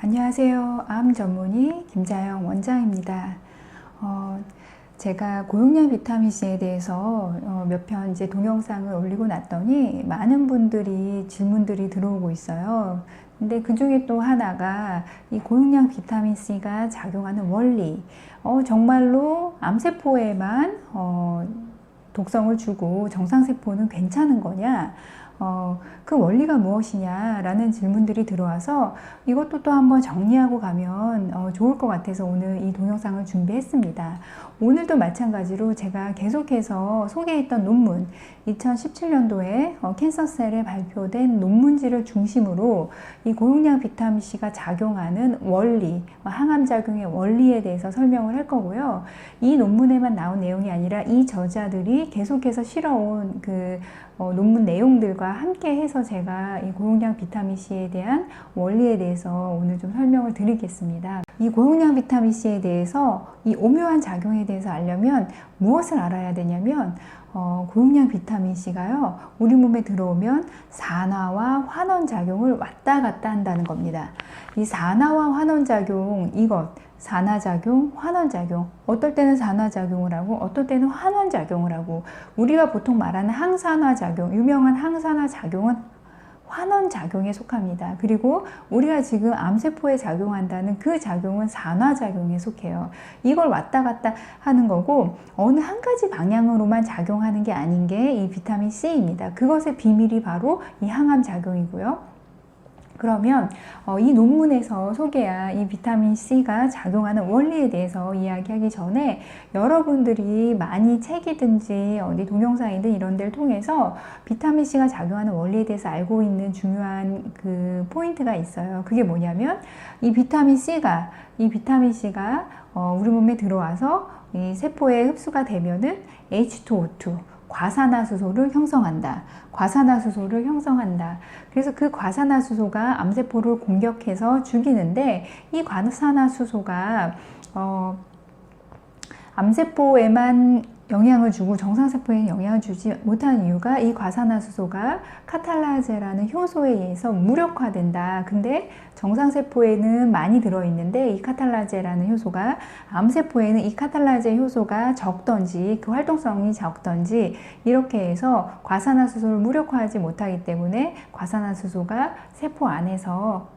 안녕하세요. 암 전문의 김자영 원장입니다. 제가 고용량 비타민C에 대해서 몇 편 이제 동영상을 올리고 났더니 많은 분들이 질문들이 들어오고 있어요. 근데 그 중에 또 하나가 이 고용량 비타민C가 작용하는 원리, 정말로 암세포에만 독성을 주고 정상세포는 괜찮은 거냐? 그 원리가 무엇이냐라는 질문들이 들어와서 이것도 또 한번 정리하고 가면 좋을 것 같아서 오늘 이 동영상을 준비했습니다. 오늘도 마찬가지로 제가 계속해서 소개했던 논문, 2017년도에 캔서셀에 발표된 논문지를 중심으로 이 고용량 비타민C가 작용하는 원리, 항암작용의 원리에 대해서 설명을 할 거고요. 이 논문에만 나온 내용이 아니라 이 저자들이 계속해서 실어온 그 논문 내용들과 함께 해서 제가 이 고용량 비타민C에 대한 원리에 대해서 오늘 좀 설명을 드리겠습니다. 이 고용량 비타민C에 대해서 이 오묘한 작용에 대해서 알려면 무엇을 알아야 되냐면 고용량 비타민C가요, 우리 몸에 들어오면 산화와 환원작용을 왔다 갔다 한다는 겁니다. 이 산화와 환원작용, 이것 산화작용, 환원작용, 어떨 때는 산화작용을 하고 어떨 때는 환원작용을 하고, 우리가 보통 말하는 항산화작용, 유명한 항산화작용은 환원작용에 속합니다. 그리고 우리가 지금 암세포에 작용한다는 그 작용은 산화작용에 속해요. 이걸 왔다 갔다 하는 거고, 어느 한 가지 방향으로만 작용하는 게 아닌 게 이 비타민 C입니다. 그것의 비밀이 바로 이 항암작용이고요. 그러면 이 논문에서 소개한 이 비타민 C가 작용하는 원리에 대해서 이야기하기 전에 여러분들이 많이 책이든지 어디 동영상이든 이런 데를 통해서 비타민 C가 작용하는 원리에 대해서 알고 있는 중요한 그 포인트가 있어요. 그게 뭐냐면 이 비타민 C가 우리 몸에 들어와서 이 세포에 흡수가 되면은 H2O2 과산화수소를 형성한다. 그래서 그 과산화수소가 암세포를 공격해서 죽이는데, 이 과산화수소가 암세포에만 영향을 주고 정상세포에 영향을 주지 못하는 이유가 이 과산화수소가 카탈라제라는 효소에 의해서 무력화된다. 근데 정상세포에는 많이 들어있는데 이 카탈라제라는 효소가, 암세포에는 이 카탈라제 효소가 적던지 그 활동성이 적던지 이렇게 해서 과산화수소를 무력화하지 못하기 때문에 과산화수소가 세포 안에서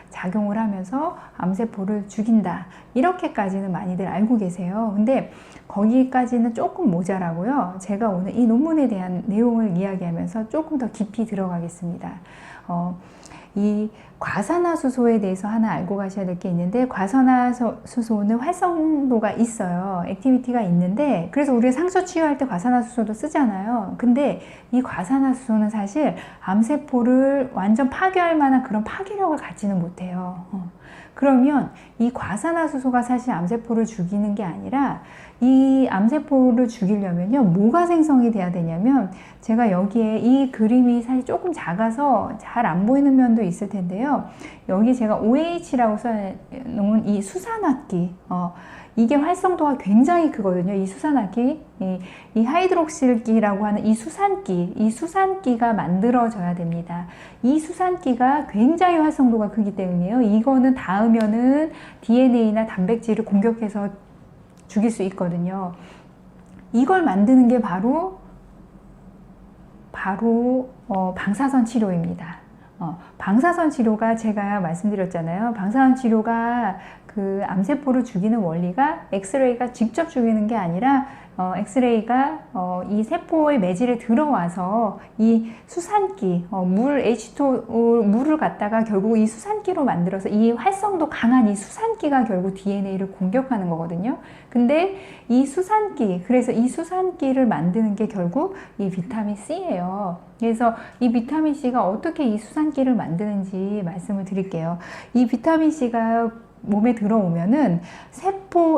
작용을 하면서 암세포를 죽인다. 이렇게까지는 많이들 알고 계세요. 근데 거기까지는 조금 모자라고요. 제가 오늘 이 논문에 대한 내용을 이야기하면서 조금 더 깊이 들어가겠습니다. 이 과산화수소에 대해서 하나 알고 가셔야 될 게 있는데, 과산화수소는 활성도가 있어요. 액티비티가 있는데, 그래서 우리가 상처 치유할 때 과산화수소도 쓰잖아요. 근데 이 과산화수소는 사실 암세포를 완전 파괴할 만한 그런 파괴력을 갖지는 못해요. 그러면 이 과산화수소가 사실 암세포를 죽이는 게 아니라, 이 암세포를 죽이려면요, 뭐가 생성이 돼야 되냐면, 제가 여기에 이 그림이 사실 조금 작아서 잘 안 보이는 면도 있을 텐데요. 여기 제가 OH라고 써놓은 이 수산화기, 이게 활성도가 굉장히 크거든요. 이 수산화기, 이 하이드록실기라고 하는 이 수산기가 만들어져야 됩니다. 이 수산기가 굉장히 활성도가 크기 때문이에요. 이거는 닿으면은 DNA나 단백질을 공격해서 죽일 수 있거든요. 이걸 만드는 게 바로 방사선 치료입니다. 방사선 치료가, 제가 말씀드렸잖아요. 방사선 치료가 그 암세포를 죽이는 원리가 엑스레이가 직접 죽이는 게 아니라 엑스레이가 이 세포의 매질에 들어와서 이 수산기, 물을 갖다가 결국 이 수산기로 만들어서 이 활성도 강한 이 수산기가 결국 DNA를 공격하는 거거든요. 근데 이 수산기, 그래서 이 수산기를 만드는 게 결국 이 비타민 C예요. 그래서 이 비타민 C가 어떻게 이 수산기를 만드는지 말씀을 드릴게요. 이 비타민 C가 몸에 들어오면은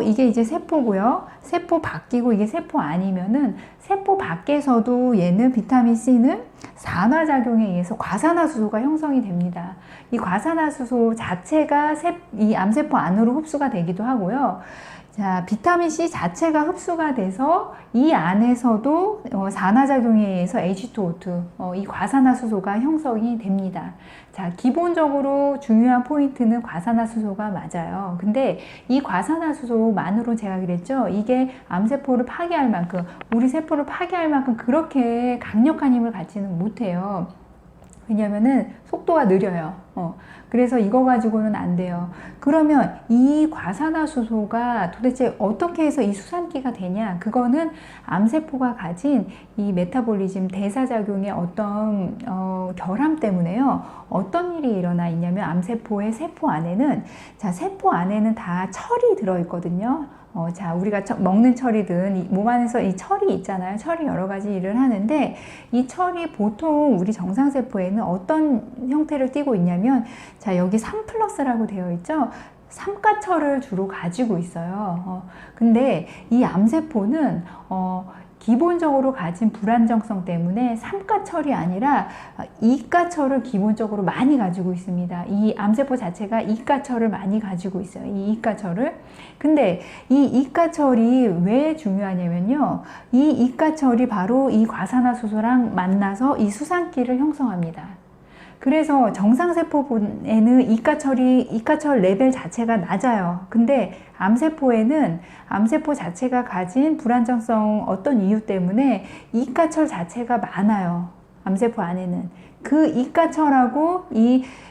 이게 이제 세포고요. 세포 밖이고 이게 세포 아니면은 세포 밖에서도 얘는 비타민 C는 산화작용에 의해서 과산화수소가 형성이 됩니다. 이 과산화수소 자체가 이 암세포 안으로 흡수가 되기도 하고요. 자, 비타민C 자체가 흡수가 돼서 이 안에서도 산화작용에 의해서 H2O2, 이 과산화수소가 형성이 됩니다. 자, 기본적으로 중요한 포인트는 과산화수소가 맞아요. 근데 이 과산화수소만으로 제가 그랬죠. 이게 암세포를 파괴할 만큼, 우리 세포를 파괴할 만큼 그렇게 강력한 힘을 갖지는 못해요. 왜냐면은 속도가 느려요. 그래서 이거 가지고는 안 돼요. 그러면 이 과산화수소가 도대체 어떻게 해서 이 수산기가 되냐? 그거는 암세포가 가진 이 메타볼리즘 대사작용의 어떤 결함 때문에요. 어떤 일이 일어나 있냐면 암세포의 세포 안에는, 자, 세포 안에는 다 철이 들어있거든요. 자, 우리가 먹는 철이든 몸 안에서 이 철이 있잖아요. 철이 여러 가지 일을 하는데 이 철이 보통 우리 정상세포에는 어떤 형태를 띠고 있냐면, 자, 여기 3+라고 되어 있죠. 삼가철을 주로 가지고 있어요. 근데 이 암세포는 기본적으로 가진 불안정성 때문에 삼가철이 아니라 이가철을 기본적으로 많이 가지고 있습니다. 이 암세포 자체가 이가철을 많이 가지고 있어요. 이 이가철을. 근데 이 이가철이 왜 중요하냐면요. 이 이가철이 바로 이 과산화수소랑 만나서 이 수산기를 형성합니다. 그래서 정상세포에는 이가철 레벨 자체가 낮아요. 근데 암세포에는 암세포 자체가 가진 불안정성 어떤 이유 때문에 이가철 자체가 많아요. 암세포 안에는. 그 이가철하고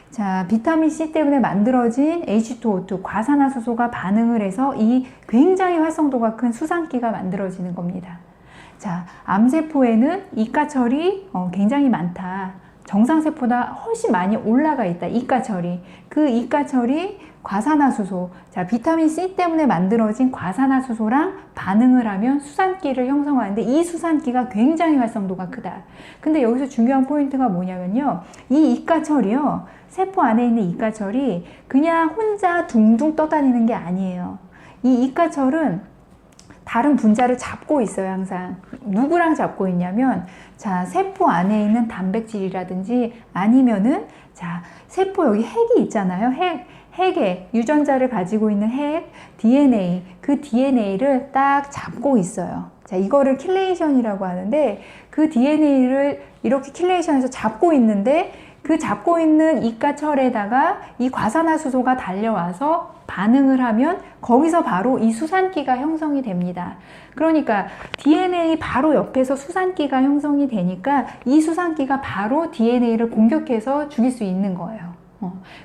자, 비타민C 때문에 만들어진 H2O2, 과산화수소가 반응을 해서 이 굉장히 활성도가 큰 수산기가 만들어지는 겁니다. 자, 암세포에는 이가철이 굉장히 많다. 정상세포보다 훨씬 많이 올라가 있다. 이가철이. 그 이가철이 과산화수소, 자, 비타민C 때문에 만들어진 과산화수소랑 반응을 하면 수산기를 형성하는데 이 수산기가 굉장히 활성도가 크다. 근데 여기서 중요한 포인트가 뭐냐면요. 이 이가철이요. 세포 안에 있는 이가철이 그냥 혼자 둥둥 떠다니는 게 아니에요. 이 이가철은 다른 분자를 잡고 있어요, 항상. 누구랑 잡고 있냐면, 자, 세포 안에 있는 단백질이라든지 아니면은, 자, 세포 여기 핵이 있잖아요. 핵에 유전자를 가지고 있는 핵, DNA, 그 DNA를 딱 잡고 있어요. 자, 이거를 킬레이션이라고 하는데, 그 DNA를 이렇게 킬레이션해서 잡고 있는데, 그 잡고 있는 이가철에다가 이 과산화수소가 달려와서 반응을 하면 거기서 바로 이 수산기가 형성이 됩니다. 그러니까 DNA 바로 옆에서 수산기가 형성이 되니까 이 수산기가 바로 DNA를 공격해서 죽일 수 있는 거예요.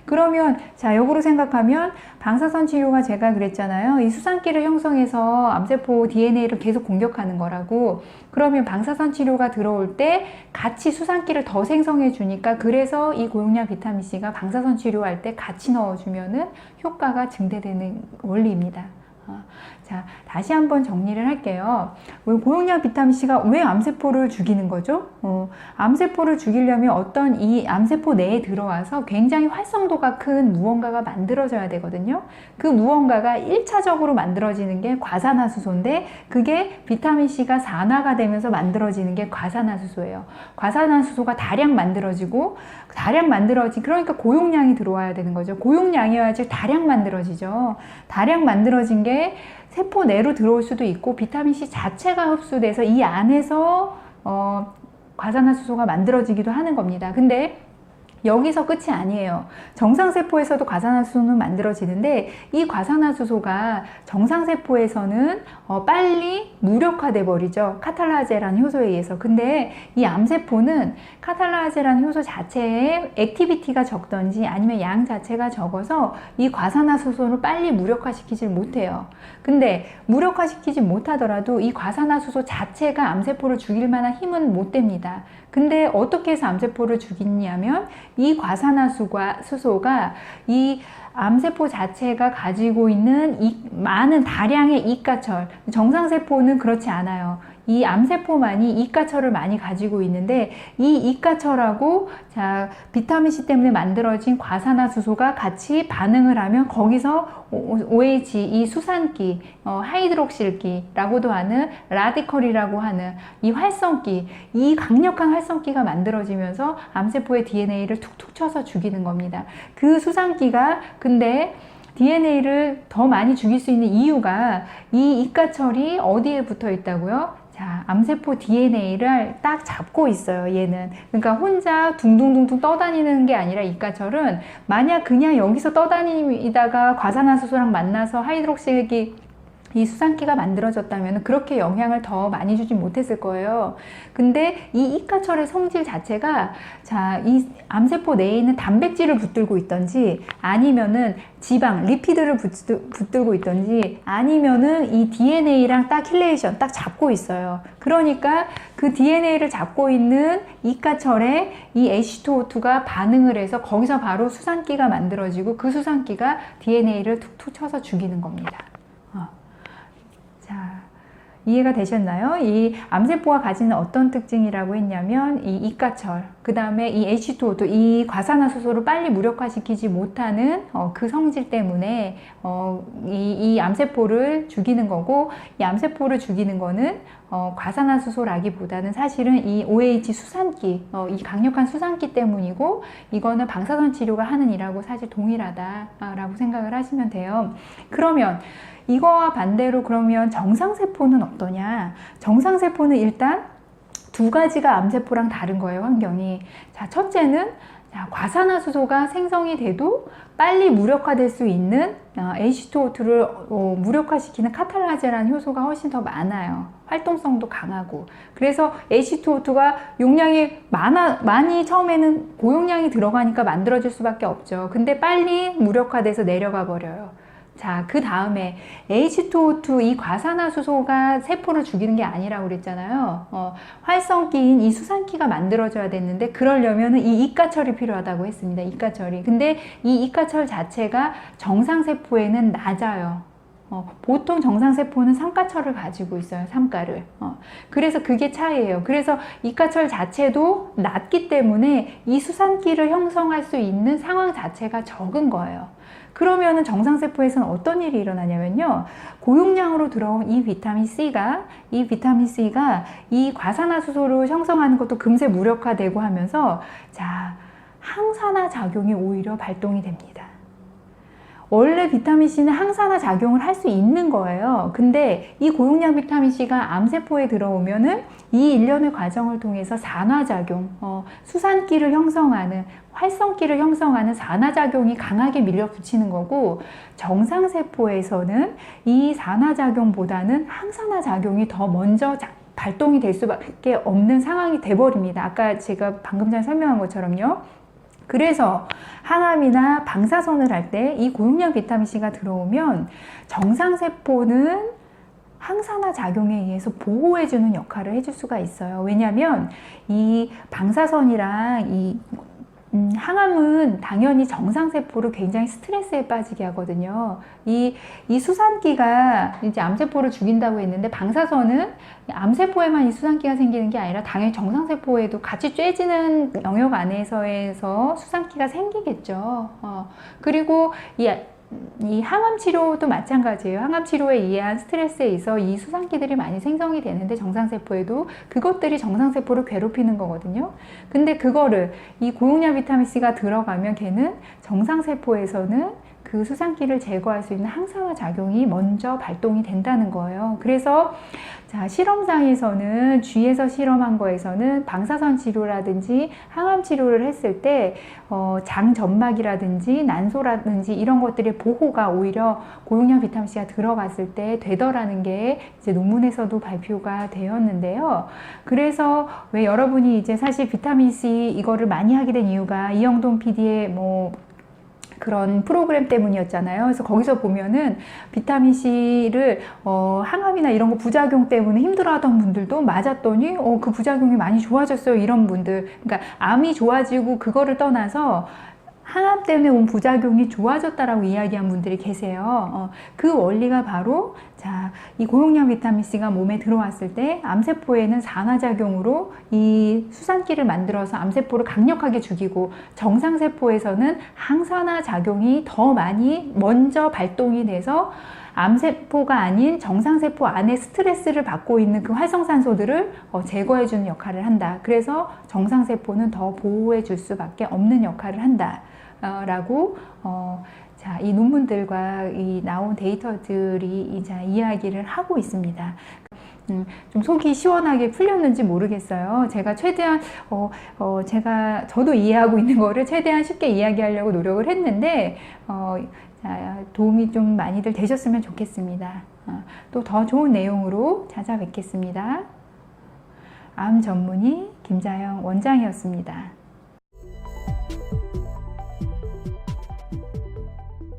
그러면 자, 역으로 생각하면 방사선 치료가 제가 그랬잖아요. 이 수산기를 형성해서 암세포 DNA를 계속 공격하는 거라고. 그러면 방사선 치료가 들어올 때 같이 수산기를 더 생성해 주니까, 그래서 이 고용량 비타민C가 방사선 치료할 때 같이 넣어주면은 효과가 증대되는 원리입니다. 자, 다시 한번 정리를 할게요. 고용량 비타민C가 왜 암세포를 죽이는 거죠? 암세포를 죽이려면 어떤 이 암세포 내에 들어와서 굉장히 활성도가 큰 무언가가 만들어져야 되거든요. 그 무언가가 1차적으로 만들어지는 게 과산화수소인데, 그게 비타민C가 산화가 되면서 만들어지는 게 과산화수소예요. 과산화수소가 다량 만들어지고, 그러니까 고용량이 들어와야 되는 거죠. 고용량이어야지 다량 만들어지죠. 다량 만들어진 게 세포 내로 들어올 수도 있고, 비타민C 자체가 흡수돼서 이 안에서 과산화수소가 만들어지기도 하는 겁니다. 근데 여기서 끝이 아니에요. 정상세포에서도 과산화수소는 만들어지는데, 이 과산화수소가 정상세포에서는 빨리 무력화돼 버리죠. 카탈라제라는 효소에 의해서. 근데 이 암세포는 카탈라제라는 효소 자체에 액티비티가 적던지 아니면 양 자체가 적어서 이 과산화수소를 빨리 무력화시키질 못해요. 근데 무력화시키지 못하더라도 이 과산화수소 자체가 암세포를 죽일 만한 힘은 못 됩니다. 근데 어떻게 해서 암세포를 죽이냐면, 이 과산화수소가 이 암세포 자체가 가지고 있는 많은 다량의 이가철, 정상세포는 그렇지 않아요. 이 암세포만이 이가철을 많이 가지고 있는데, 이 이가철하고 자, 비타민C 때문에 만들어진 과산화수소가 같이 반응을 하면 거기서 OH, 이 수산기, 하이드록실기라고도 하는 라디컬이라고 하는 이 활성기, 이 강력한 활성기가 만들어지면서 암세포의 DNA를 툭툭 쳐서 죽이는 겁니다. 그 수산기가 근데 DNA를 더 많이 죽일 수 있는 이유가 이 이가철이 어디에 붙어 있다고요? 자, 암세포 DNA를 딱 잡고 있어요, 얘는. 그러니까 혼자 둥둥둥둥 떠다니는 게 아니라 이가철은 만약 그냥 여기서 떠다니다가 과산화수소랑 만나서 하이드록시액이 이 수산기가 만들어졌다면 그렇게 영향을 더 많이 주지 못했을 거예요. 근데 이 이가철의 성질 자체가 자, 이 암세포 내에 있는 단백질을 붙들고 있던지 아니면은 지방, 리피드를 붙들고 있던지 아니면은 이 DNA랑 딱 힐레이션 딱 잡고 있어요. 그러니까 그 DNA를 잡고 있는 이가철에 이 H2O2가 반응을 해서 거기서 바로 수산기가 만들어지고 그 수산기가 DNA를 툭툭 쳐서 죽이는 겁니다. 자, 이해가 되셨나요? 이 암세포가 가지는 어떤 특징이라고 했냐면 이 이가철, 그 다음에 이 H2O2, 이 과산화수소를 빨리 무력화시키지 못하는 그 성질 때문에 이 암세포를 죽이는 거고, 이 암세포를 죽이는 거는 과산화수소라기보다는 사실은 이 OH 수산기, 이 강력한 수산기 때문이고, 이거는 방사선 치료가 하는 일하고 사실 동일하다라고 생각을 하시면 돼요. 그러면 이거와 반대로 그러면 정상세포는 어떠냐? 정상세포는 일단 두 가지가 암세포랑 다른 거예요, 환경이. 자, 첫째는 과산화수소가 생성이 돼도 빨리 무력화될 수 있는 H2O2를 무력화시키는 카탈라제라는 효소가 훨씬 더 많아요. 활동성도 강하고. 그래서 H2O2가 용량이 많이 처음에는 고용량이 들어가니까 만들어질 수밖에 없죠. 근데 빨리 무력화돼서 내려가 버려요. 자, 그 다음에 H2O2, 이 과산화수소가 세포를 죽이는 게 아니라고 그랬잖아요. 활성기인 이 수산기가 만들어져야 됐는데 그러려면 이 이가철이 필요하다고 했습니다. 이가철이. 근데 이 이가철 자체가 정상세포에는 낮아요. 보통 정상세포는 삼가철을 가지고 있어요. 삼가를. 그래서 그게 차이예요. 그래서 이가철 자체도 낮기 때문에 이 수산기를 형성할 수 있는 상황 자체가 적은 거예요. 그러면은 정상세포에서는 어떤 일이 일어나냐면요. 고용량으로 들어온 이 비타민 C가 이 과산화수소를 형성하는 것도 금세 무력화되고 하면서 자, 항산화 작용이 오히려 발동이 됩니다. 원래 비타민C는 항산화 작용을 할 수 있는 거예요. 근데 이 고용량 비타민C가 암세포에 들어오면은 이 일련의 과정을 통해서 산화작용, 수산기를 형성하는, 활성기를 형성하는 산화작용이 강하게 밀려붙이는 거고, 정상세포에서는 이 산화작용보다는 항산화 작용이 더 먼저 발동이 될 수밖에 없는 상황이 돼버립니다. 아까 제가 방금 전에 설명한 것처럼요. 그래서 항암이나 방사선을 할 때 이 고용량 비타민C가 들어오면 정상세포는 항산화 작용에 의해서 보호해주는 역할을 해줄 수가 있어요. 왜냐하면 이 방사선이랑 이 항암은 당연히 정상세포를 굉장히 스트레스에 빠지게 하거든요. 이 수산기가 이제 암세포를 죽인다고 했는데 방사선은 암세포에만 이 수산기가 생기는 게 아니라 당연히 정상세포에도 같이 쬐지는 영역 안에서 수산기가 생기겠죠. 그리고 이 항암 치료도 마찬가지예요. 항암 치료에 의한 스트레스에 의해서 이 수산기들이 많이 생성이 되는데 정상세포에도 그것들이 정상세포를 괴롭히는 거거든요. 근데 그거를 이 고용량 비타민C가 들어가면 걔는 정상세포에서는 그 수산기를 제거할 수 있는 항산화 작용이 먼저 발동이 된다는 거예요. 그래서 자, 실험상에서는 쥐에서 실험한 거에서는 방사선 치료라든지 항암 치료를 했을 때 장점막이라든지 난소라든지 이런 것들의 보호가 오히려 고용량 비타민C가 들어갔을 때 되더라는 게 이제 논문에서도 발표가 되었는데요. 그래서 왜 여러분이 이제 사실 비타민C 이거를 많이 하게 된 이유가 이영돈 PD의 그런 프로그램 때문이었잖아요. 그래서 거기서 보면은 비타민C를 항암이나 이런 거 부작용 때문에 힘들어하던 분들도 맞았더니 그 부작용이 많이 좋아졌어요. 이런 분들. 그러니까 암이 좋아지고 그거를 떠나서 항암 때문에 온 부작용이 좋아졌다라고 이야기한 분들이 계세요. 그 원리가 바로 자, 이 고용량 비타민C가 몸에 들어왔을 때 암세포에는 산화작용으로 이 수산기를 만들어서 암세포를 강력하게 죽이고 정상세포에서는 항산화 작용이 더 많이 먼저 발동이 돼서 암세포가 아닌 정상세포 안에 스트레스를 받고 있는 그 활성산소들을 제거해주는 역할을 한다. 그래서 정상세포는 더 보호해 줄 수밖에 없는 역할을 한다. 라고 자, 이 논문들과 이 나온 데이터들이 이제 이야기를 하고 있습니다. 좀 속이 시원하게 풀렸는지 모르겠어요. 제가 최대한 저도 이해하고 있는 거를 최대한 쉽게 이야기하려고 노력을 했는데 자, 도움이 좀 많이들 되셨으면 좋겠습니다. 또 더 좋은 내용으로 찾아뵙겠습니다. 암 전문의 김자영 원장이었습니다.